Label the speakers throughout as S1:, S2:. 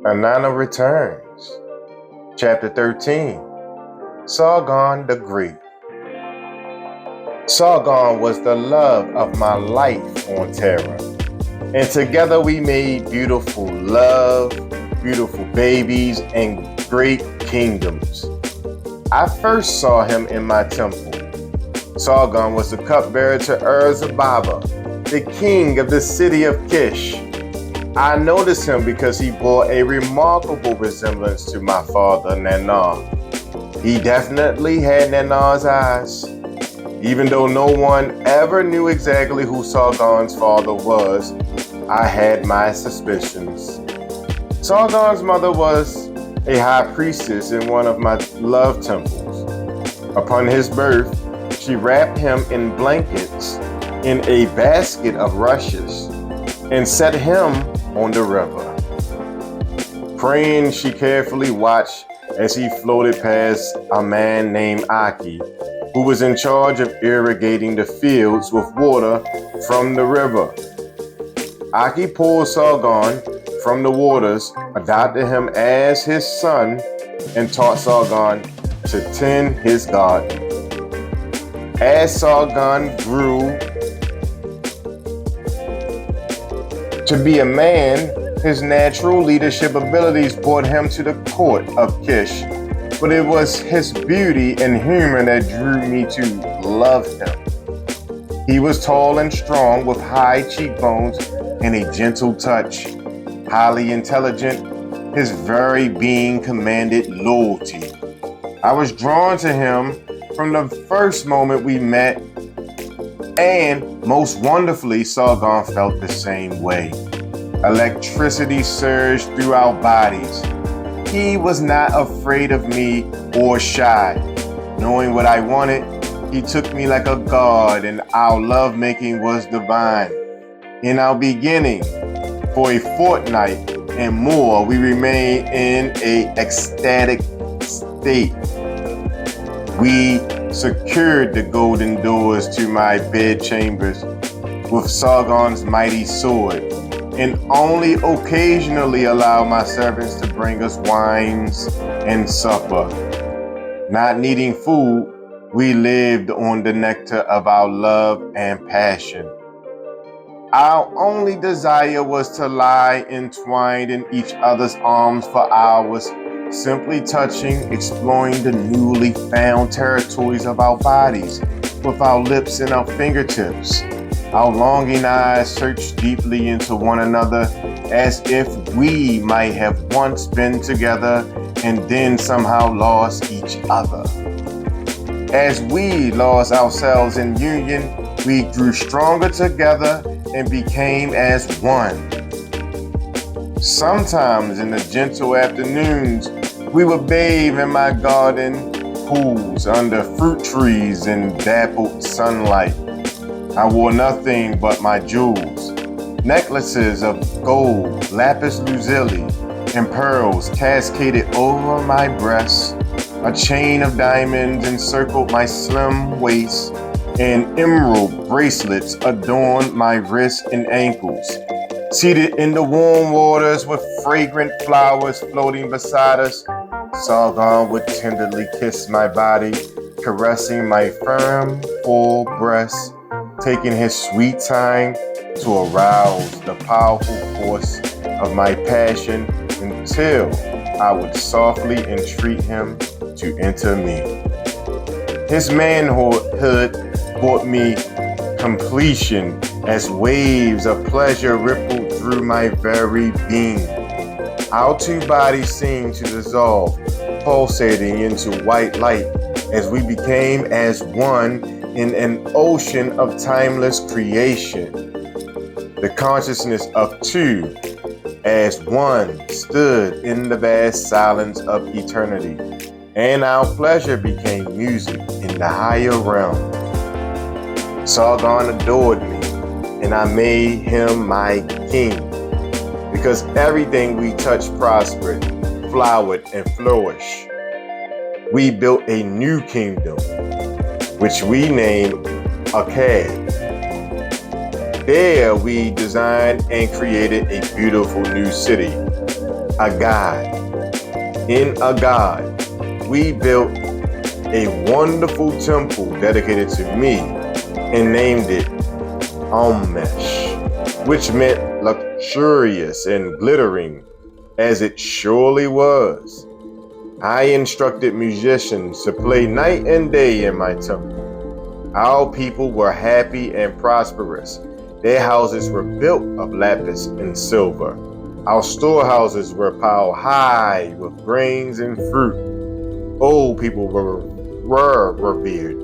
S1: Inanna returns. Chapter 13. Sargon the Great. Sargon was the love of my life on Terra, and together we made beautiful love, beautiful babies, and great kingdoms. I first saw him in my temple. Sargon was the cupbearer to Baba, the king of the city of Kish. I noticed him because he bore a remarkable resemblance to my father, Nanna. He definitely had Nanna's eyes. Even though no one ever knew exactly who Sargon's father was, I had my suspicions. Sargon's mother was a high priestess in one of my love temples. Upon his birth, she wrapped him in blankets in a basket of rushes and set him on the river. Praying, she carefully watched as he floated past a man named Aki, who was in charge of irrigating the fields with water from the river. Aki pulled Sargon from the waters, adopted him as his son, and taught Sargon to tend his garden. As Sargon grew to be a man, his natural leadership abilities brought him to the court of Kish, but it was his beauty and humor that drew me to love him. He was tall and strong with high cheekbones and a gentle touch. Highly intelligent, his very being commanded loyalty. I was drawn to him from the first moment we met, and most wonderfully, Sargon felt the same way. Electricity surged through our bodies. He was not afraid of me or shy. Knowing what I wanted, he took me like a god, and our lovemaking was divine. In our beginning, for a fortnight and more, we remained in an ecstatic state. We secured the golden doors to my bed chambers with Sargon's mighty sword, and only occasionally allowed my servants to bring us wines and supper. Not needing food, we lived on the nectar of our love and passion. Our only desire was to lie entwined in each other's arms for hours, simply touching, exploring the newly found territories of our bodies with our lips and our fingertips. Our longing eyes searched deeply into one another as if we might have once been together and then somehow lost each other. As we lost ourselves in union, we grew stronger together and became as one. Sometimes in the gentle afternoons, we would bathe in my garden pools under fruit trees in dappled sunlight. I wore nothing but my jewels, necklaces of gold, lapis lazuli, and pearls cascaded over my breasts. A chain of diamonds encircled my slim waist, and emerald bracelets adorned my wrists and ankles. Seated in the warm waters with fragrant flowers floating beside us, Sargon would tenderly kiss my body, caressing my firm, full breasts, taking his sweet time to arouse the powerful force of my passion until I would softly entreat him to enter me. His manhood brought me completion as waves of pleasure rippled through my very being. Our two bodies seemed to dissolve, pulsating into white light as we became as one in an ocean of timeless creation. The consciousness of two as one stood in the vast silence of eternity, and our pleasure became music in the higher realm. Sargon adored me, and I made him my king, because everything we touched prospered, flowered, and flourished. We built a new kingdom, which we named Akkad. There we designed and created a beautiful new city, Agad. In Agad, we built a wonderful temple dedicated to me and named it Almesh, which meant luxurious and glittering, as it surely was. I instructed musicians to play night and day in my temple. Our people were happy and prosperous. Their houses were built of lapis and silver. Our storehouses were piled high with grains and fruit. Old people were revered,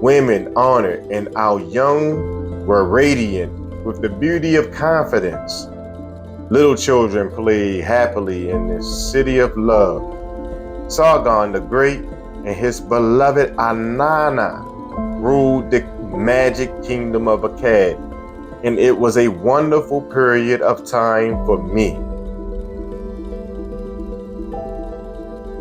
S1: women honored, and our young were radiant with the beauty of confidence. Little children played happily in this city of love. Sargon the Great and his beloved Inanna ruled the magic kingdom of Akkad, and it was a wonderful period of time for me.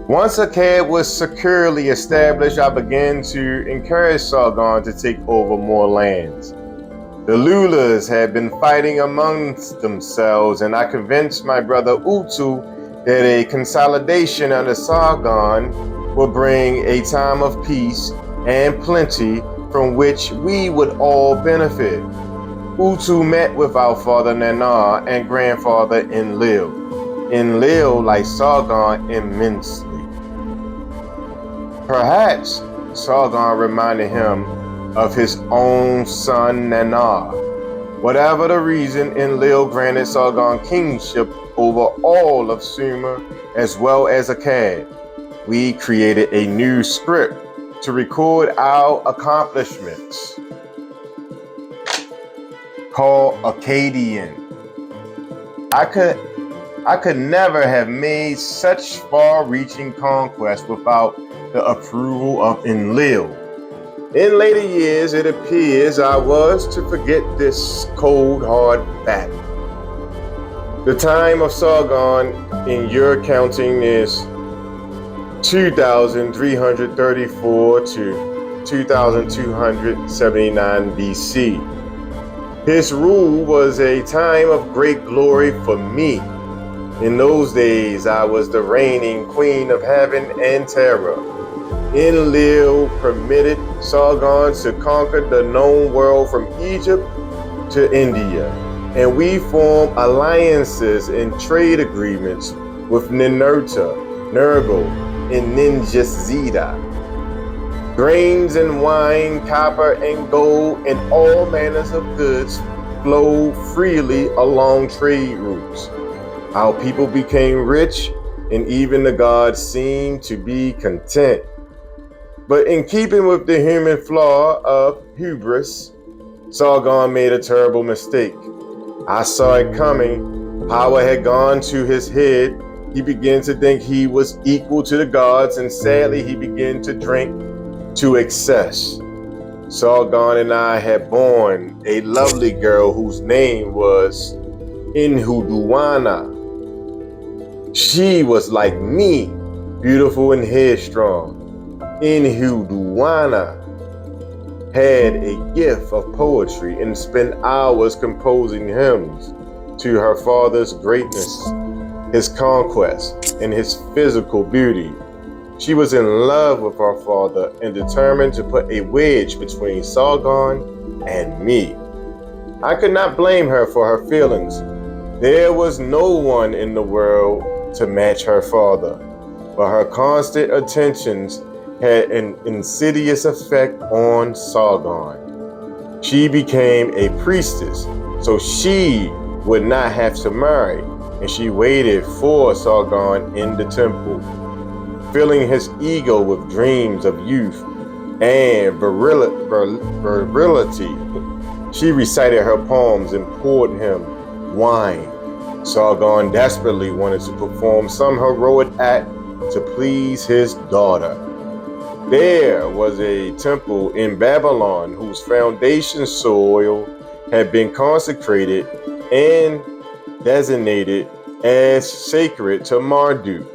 S1: Once Akkad was securely established, I began to encourage Sargon to take over more lands. The Lulas had been fighting amongst themselves, and I convinced my brother Utu that a consolidation under Sargon would bring a time of peace and plenty from which we would all benefit. Utu met with our father Nanar and grandfather Enlil. Enlil liked Sargon immensely. Perhaps Sargon reminded him of his own son Nanar. Whatever the reason, Enlil granted Sargon kingship over all of Sumer as well as Akkad. We created a new script to record our accomplishments called Akkadian. I could never have made such far-reaching conquests without the approval of Enlil. In later years, it appears I was to forget this cold, hard fact. The time of Sargon in your counting is 2334 to 2279 BC. His rule was a time of great glory for me. In those days, I was the reigning queen of heaven and terror. Enlil permitted Sargon to conquer the known world from Egypt to India, and we formed alliances and trade agreements with Ninurta, Nergal, and Ninjazida. Grains and wine, copper and gold, and all manners of goods flowed freely along trade routes. Our people became rich, and even the gods seemed to be content. But in keeping with the human flaw of hubris, Sargon made a terrible mistake. I saw it coming. Power had gone to his head. He began to think he was equal to the gods, and sadly he began to drink to excess. Sargon and I had born a lovely girl whose name was Inhuduana. She was like me, beautiful and headstrong. Inhuduana had a gift of poetry and spent hours composing hymns to her father's greatness, his conquest, and his physical beauty. She was in love with her father and determined to put a wedge between Sargon and me. I could not blame her for her feelings. There was no one in the world to match her father, but her constant attentions had an insidious effect on Sargon. She became a priestess, so she would not have to marry, and she waited for Sargon in the temple, filling his ego with dreams of youth and virility. She recited her poems and poured him wine. Sargon desperately wanted to perform some heroic act to please his daughter. There was a temple in Babylon whose foundation soil had been consecrated and designated as sacred to Marduk.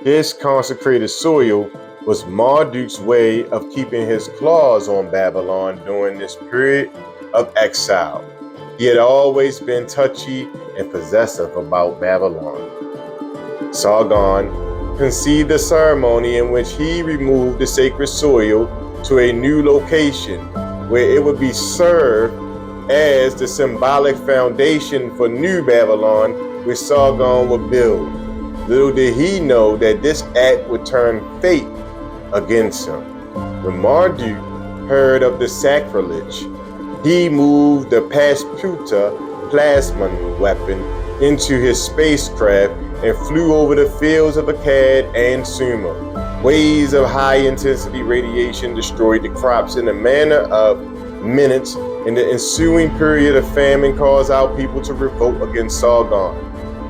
S1: This consecrated soil was Marduk's way of keeping his claws on Babylon during this period of exile. He had always been touchy and possessive about Babylon. Sargon conceived a ceremony in which he removed the sacred soil to a new location where it would be served as the symbolic foundation for New Babylon, which Sargon would build. Little did he know that this act would turn fate against him. When Marduk heard of the sacrilege, he moved the Pasputa plasma weapon into his spacecraft and flew over the fields of Akkad and Sumer. Waves of high-intensity radiation destroyed the crops in a matter of minutes, and the ensuing period of famine caused our people to revolt against Sargon.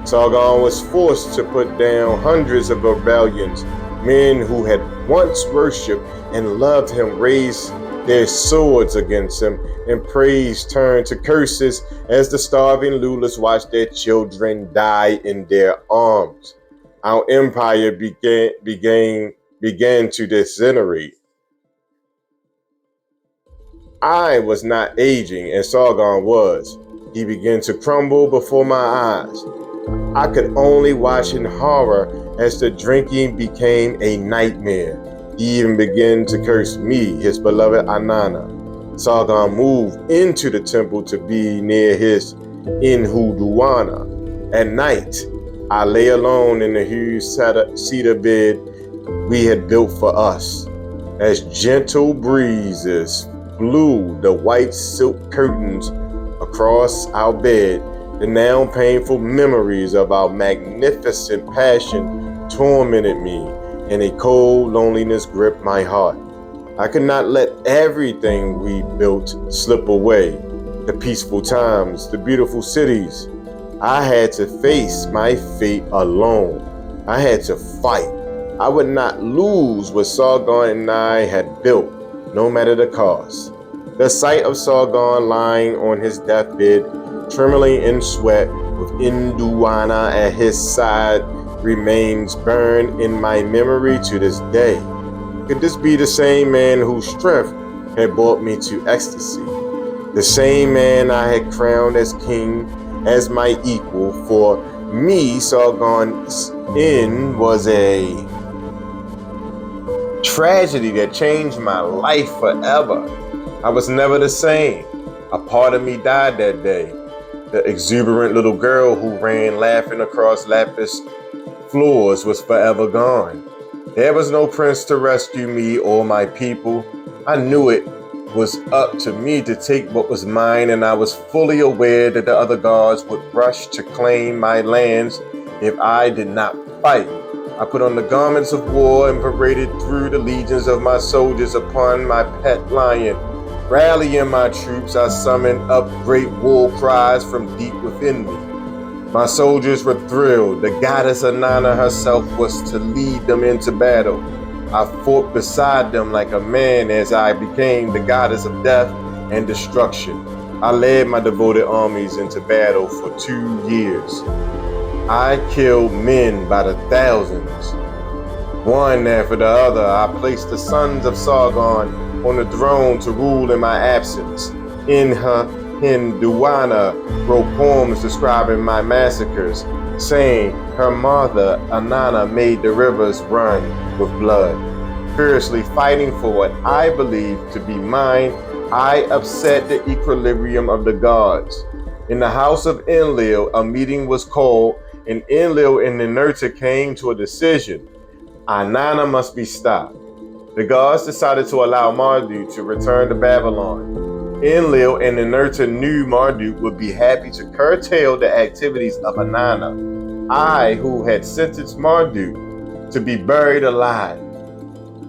S1: Sargon was forced to put down hundreds of rebellions. Men who had once worshipped and loved him raised their swords against him, and praise turned to curses as the starving rulers watched their children die in their arms. Our empire began to disintegrate. I was not aging, and Sargon was. He began to crumble before my eyes. I could only watch in horror as the drinking became a nightmare. He even began to curse me, his beloved Inanna. Sargon moved into the temple to be near his inanna. At night, I lay alone in the huge cedar bed we had built for us. As gentle breezes blew the white silk curtains across our bed, the now painful memories of our magnificent passion tormented me, and a cold loneliness gripped my heart. I could not let everything we built slip away. The peaceful times, the beautiful cities. I had to face my fate alone. I had to fight. I would not lose what Sargon and I had built, no matter the cost. The sight of Sargon lying on his deathbed, trembling in sweat, with inanna at his side, remains burned in my memory to this day. Could this be the same man whose strength had brought me to ecstasy? The same man I had crowned as king, as my equal? For me, Sargon's end was a tragedy that changed my life forever. I was never the same. A part of me died that day. The exuberant little girl who ran laughing across lapis floors was forever gone. There was no prince to rescue me or my people. I knew it was up to me to take what was mine, and I was fully aware that the other gods would rush to claim my lands if I did not fight. I put on the garments of war and paraded through the legions of my soldiers upon my pet lion. Rallying my troops, I summoned up great war cries from deep within me. My soldiers were thrilled. The goddess Inanna herself was to lead them into battle. I fought beside them like a man as I became the goddess of death and destruction. I led my devoted armies into battle for 2 years. I killed men by the thousands. One after the other, I placed the sons of Sargon on the throne to rule in my absence. In her inanna wrote poems describing my massacres, saying her mother Inanna made the rivers run with blood. Fiercely fighting for what I believed to be mine, I upset the equilibrium of the gods. In the house of Enlil, a meeting was called, and Enlil and Ninurta came to a decision. Inanna must be stopped. The gods decided to allow Marduk to return to Babylon. Enlil and Ninurta knew Marduk would be happy to curtail the activities of Inanna. I, who had sentenced Marduk to be buried alive.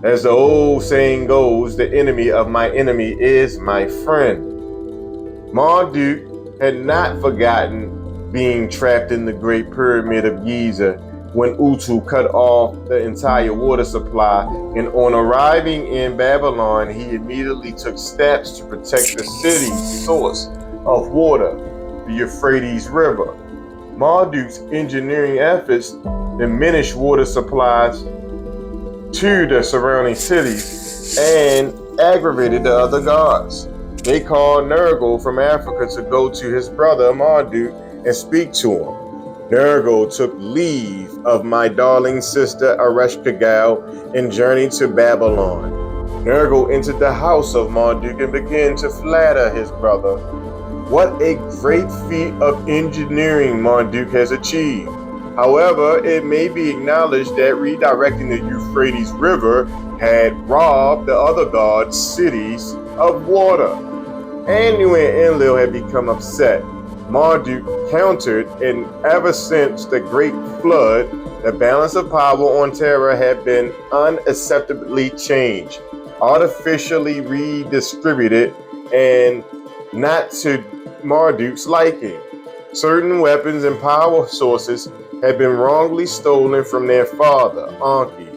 S1: As the old saying goes, the enemy of my enemy is my friend. Marduk had not forgotten being trapped in the Great Pyramid of Giza when Utu cut off the entire water supply, and on arriving in Babylon, he immediately took steps to protect the city's source of water, the Euphrates River. Marduk's engineering efforts diminished water supplies to the surrounding cities and aggravated the other gods. They called Nergal from Africa to go to his brother Marduk and speak to him. Nergal took leave of my darling sister Ereshkigal and journeyed to Babylon. Nergal entered the house of Marduk and began to flatter his brother. What a great feat of engineering Marduk has achieved. However, it may be acknowledged that redirecting the Euphrates River had robbed the other gods' cities of water. Anu and Enlil had become upset. Marduk countered, and ever since the Great Flood, the balance of power on Terra had been unacceptably changed, artificially redistributed, and not to Marduk's liking. Certain weapons and power sources had been wrongly stolen from their father, Enki.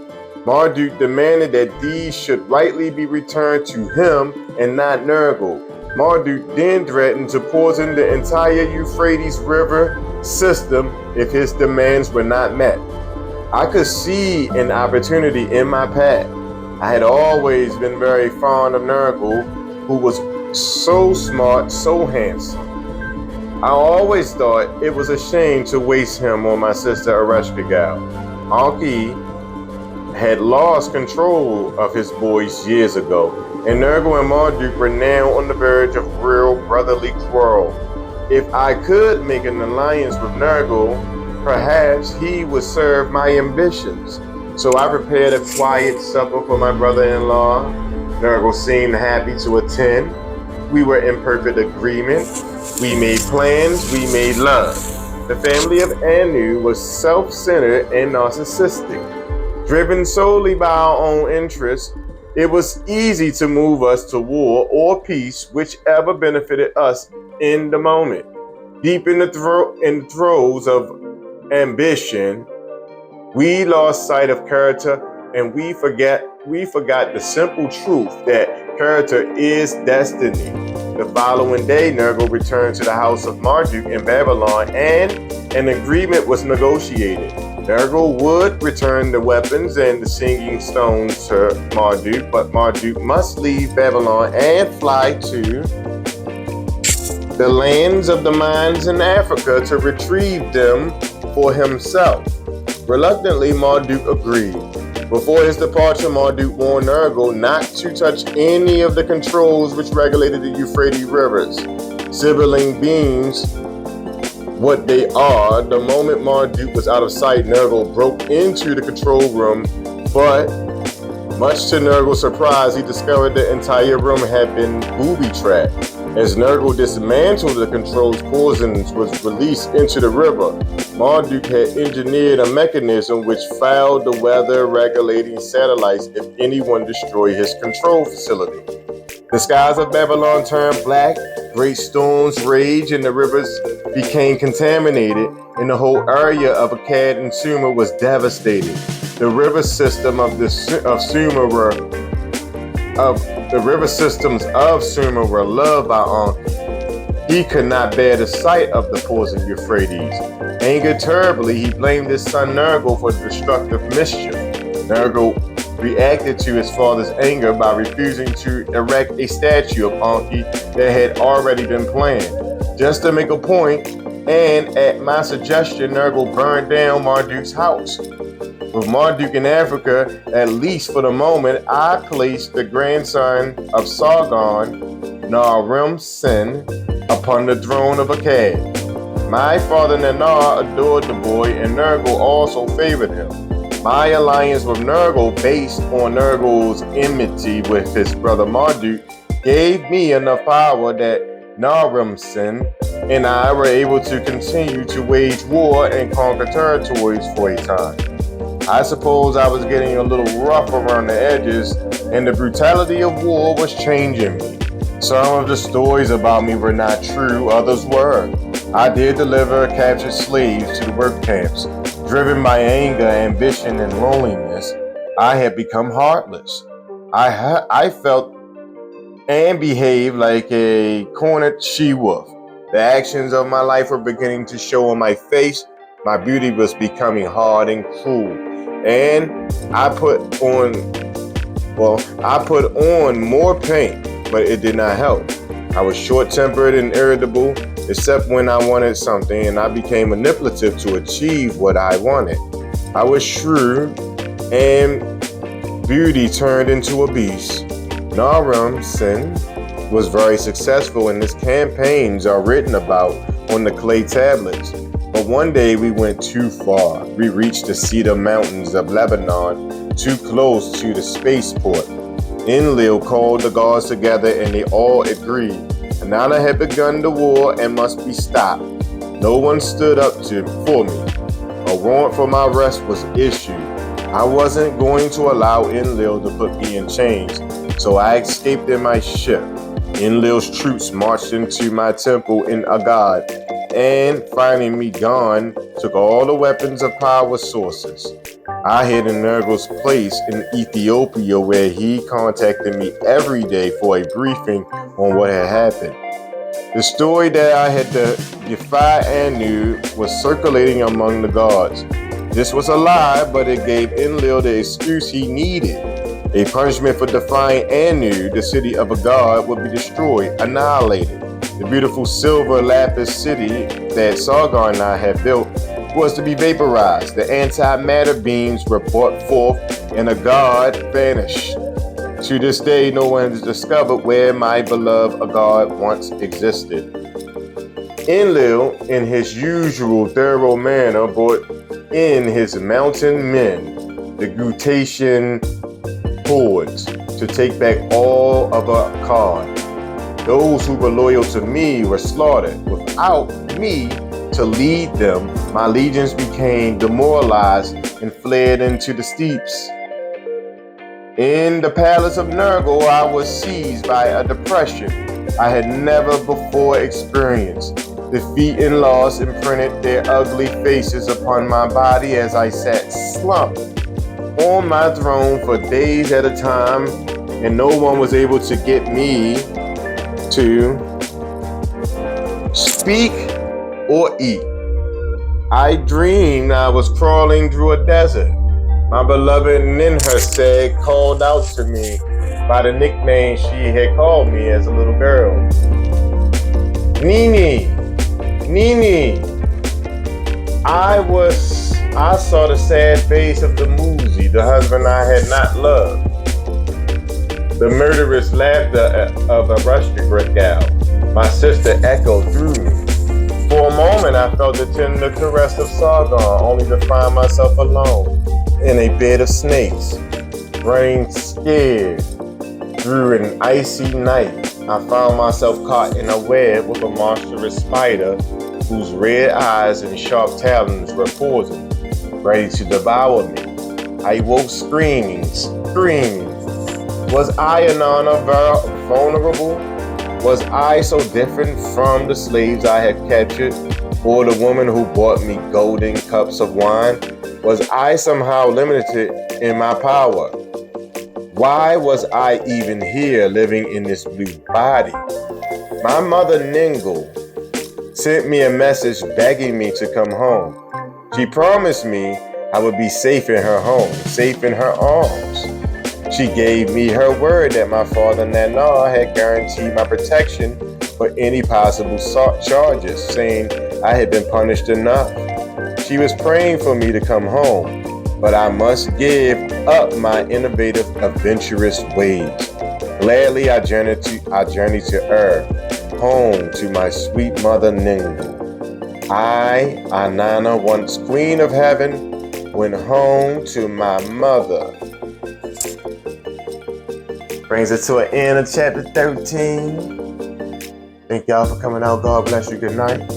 S1: Marduk demanded that these should rightly be returned to him and not Nergal. Marduk then threatened to poison the entire Euphrates River system if his demands were not met. I could see an opportunity in my path. I had always been very fond of Nergal, who was so smart, so handsome. I always thought it was a shame to waste him on my sister Ereshkigal. Enki had lost control of his boys years ago, and Nergal and Marduk were now on the verge of real brotherly quarrel. If I could make an alliance with Nergal, perhaps he would serve my ambitions. So I prepared a quiet supper for my brother-in-law. Nergal seemed happy to attend. We were in perfect agreement. We made plans, we made love. The family of Anu was self-centered and narcissistic. Driven solely by our own interests, it was easy to move us to war or peace, whichever benefited us in the moment. Deep in the throes of ambition, we lost sight of character, and we forgot the simple truth that character is destiny. The following day, Nergal returned to the house of Marduk in Babylon, and an agreement was negotiated. Nergal would return the weapons and the singing stones to Marduk, but Marduk must leave Babylon and fly to the lands of the mines in Africa to retrieve them for himself. Reluctantly, Marduk agreed. Before his departure, Marduk warned Nergal not to touch any of the controls which regulated the Euphrates rivers. Sibylline beings, what they are. The moment Marduk was out of sight, Nergal broke into the control room, but much to Nergal's surprise, he discovered the entire room had been booby-trapped. As Nergal dismantled the controls, poison was released into the river. Marduk had engineered a mechanism which fouled the weather-regulating satellites if anyone destroyed his control facility. The skies of Babylon turned black, great storms raged, and the rivers became contaminated, and the whole area of Akkad and Sumer was devastated. The river system the river systems of Sumer were loved by Enki. He could not bear the sight of the poisoned Euphrates. Angered terribly, he blamed his son Nergal for destructive mischief. Nergal reacted to his father's anger by refusing to erect a statue of Enki that had already been planned. Just to make a point, and at my suggestion, Nergal burned down Marduk's house. With Marduk in Africa, at least for the moment, I placed the grandson of Sargon, Naram-Sin, upon the throne of Akkad. My father Nanar adored the boy, and Nergal also favored him. My alliance with Nergal, based on Nergal's enmity with his brother Marduk, gave me enough power that Naram-Sin and I were able to continue to wage war and conquer territories for a time. I suppose I was getting a little rough around the edges, and the brutality of war was changing me. Some of the stories about me were not true, others were. I did deliver captured slaves to the work camps. Driven by anger, ambition, and loneliness, I had become heartless. I felt and behaved like a cornered she-wolf. The actions of my life were beginning to show on my face. My beauty was becoming hard and cruel. And I put on more paint, but it did not help. I was short-tempered and irritable. except when I wanted something, and I became manipulative to achieve what I wanted. I was shrewd, and beauty turned into a beast. Naram Sin was very successful, and his campaigns are written about on the clay tablets. But one day we went too far. We reached the Cedar Mountains of Lebanon, too close to the spaceport. Enlil called the gods together, and they all agreed. Inanna had begun the war and must be stopped. No one stood up for me. A warrant for my arrest was issued. I wasn't going to allow Enlil to put me in chains, so I escaped in my ship. Enlil's troops marched into my temple in Agad, and finding me gone, took all the weapons of power sources. I hid in Nergal's place in Ethiopia, where he contacted me every day for a briefing on what had happened. The story that I had defied Anu was circulating among the gods. This was a lie, but it gave Enlil the excuse he needed. A punishment for defying Anu, the city of a god, would be destroyed, annihilated. The beautiful silver lapis city that Sargon and I had built was to be vaporized. The antimatter beams were brought forth, and a god vanished. To this day, no one has discovered where my beloved Agad once existed. Enlil, in his usual thorough manner, brought in his mountain men, the Gutatian hordes, to take back all of Akkad. Those who were loyal to me were slaughtered. Without me to lead them, my legions became demoralized and fled into the steppes. In the palace of Nergal, I was seized by a depression I had never before experienced. Defeat and loss imprinted their ugly faces upon my body as I sat slumped on my throne for days at a time, and no one was able to get me to speak or eat. I dreamed I was crawling through a desert. My beloved Ninhursag called out to me by the nickname she had called me as a little girl. Nini, Nini. I saw the sad face of the Muzi, the husband I had not loved. The murderous laughter of a Russian gal, my sister, echoed through me. For a moment, I felt the tender caress of Sargon, only to find myself alone in a bed of snakes, running scared through an icy night. I found myself caught in a web with a monstrous spider whose red eyes and sharp talons were poison, ready to devour me. I woke screaming. Was I, Inanna, vulnerable? Was I so different from the slaves I had captured, or the woman who brought me golden cups of wine? Was I somehow limited in my power? Why was I even here living in this blue body? My mother Ningal sent me a message begging me to come home. She promised me I would be safe in her home, safe in her arms. She gave me her word that my father Nana had guaranteed my protection for any possible charges, saying I had been punished enough. She was praying for me to come home, but I must give up my innovative, adventurous ways. Gladly I journeyed to Earth, home to my sweet mother Ningal. I, Inanna, once queen of heaven, went home to my mother. Brings us to an end of chapter 13. Thank y'all for coming out. God bless you. Good night.